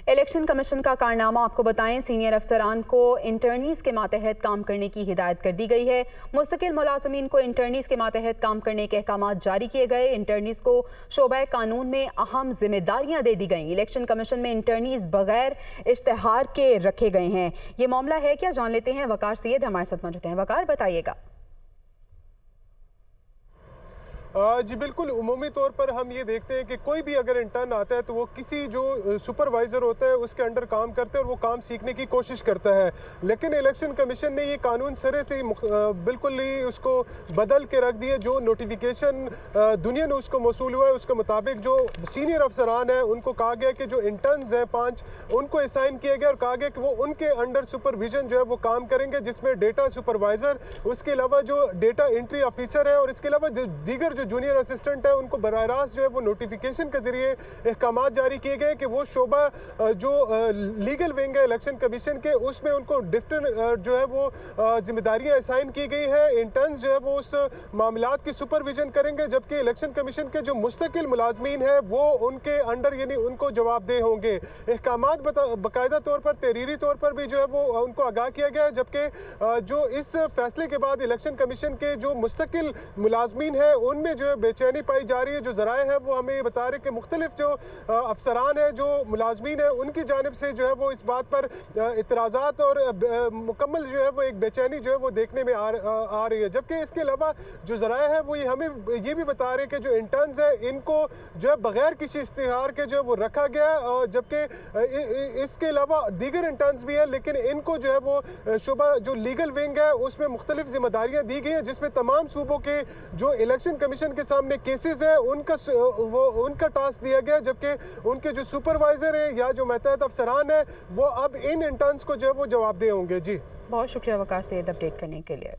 Election commission का कारनामा आपको बताएं। सीनियर अफसरान को इंटर्नीज के मातहत काम करने की हिदायत कर दी गई है। मुस्तकिल मुलाजमीन को इंटर्नीज के मातहत काम करने के अहकाम जारी किए गए। इंटर्नीज को शोबा कानून में अहम जिम्मेदारियां दे दी गई। इलेक्शन कमीशन में इंटर्नीज बगैर इश्तेहार के रखे गए हैं। ये मामला है क्या, जान लेते हैं। वकार सैयद हमारे साथ मौजूद हैं। वकार, बताइएगा। जी बिल्कुल, उमूमी तौर पर हम ये देखते हैं कि कोई भी अगर इंटर्न आता है तो वो किसी जो सुपरवाइज़र होता है उसके अंडर काम करता है और वो काम सीखने की कोशिश करता है। लेकिन इलेक्शन कमीशन ने ये कानून सरे से बिल्कुल ही उसको बदल के रख दिए। जो नोटिफिकेशन दुनिया ने उसको मौसूल हुआ है उसके मुताबिक जो सीनियर अफसरान हैं उनको कहा गया कि जो इंटर्न्स हैं 5 उनको असाइन किया गया और कहा गया कि वो उनके अंडर सुपरविजन जो है वो काम करेंगे, जिसमें डेटा सुपरवाइज़र, उसके अलावा जो डेटा एंट्री ऑफिसर है और इसके अलावा दीगर जो जूनियर असिस्टेंट है उनको बराह रास्त जो है वो नोटिफिकेशन के जरिए अहकाम जारी किए गए कि वो शोबा जो लीगल विंग है इलेक्शन कमीशन के उसमें उनको डिफरेंट जो है वो जिम्मेदारियां असाइन की गई है। इंटर्न्स जो है वो उस मामलात की सुपरविजन करेंगे, जबकि इलेक्शन कमीशन के जो मुस्तकिल मुलाजमीन है वो उनके अंडर यानी उनको जवाबदेह होंगे। अहकाम बाकायदा तौर पर तहरीरी तौर पर भी जो है वो उनको आगाह किया गया है, जबकि जो इस फैसले के बाद इलेक्शन कमीशन के जो मुस्तकिल मुलाजमीन है उनमें जो है बेचैनी पाई जा रही है। जो ज़राए हैं वो हमें ये बता रहे हैं कि मुख्तलिफ जो अफसरान हैं, जो मुलाजमीन हैं, उनकी जानिब से जो है वो इस बात पर इतराज़ात और मुकम्मल जो है वो एक बेचैनी जो है वो देखने में आ रही है। जबकि इसके अलावा जो ज़राए हैं वो ये हमें ये भी बता रहे हैं कि जो इंटर्न्स हैं इनको जो है बगैर किसी इश्तिहार के जो है वो रखा गया, जबकि इसके अलावा दीगर इंटर्न्स भी हैं लेकिन इनको जो है वो शोबा जो लीगल विंग है उसमें मुख्तलिफ जिम्मेदारियाँ दी गई हैं, जिसमें तमाम सूबों के जो इलेक्शन कमीशन के सामने केसेस है उनका टास्क दिया गया, जबकि उनके जो सुपरवाइजर है या जो मतहत अफसरान है वो अब इन इंटर्न्स को जो है वो जवाबदेह होंगे। जी बहुत शुक्रिया वकार सैयद अपडेट करने के लिए।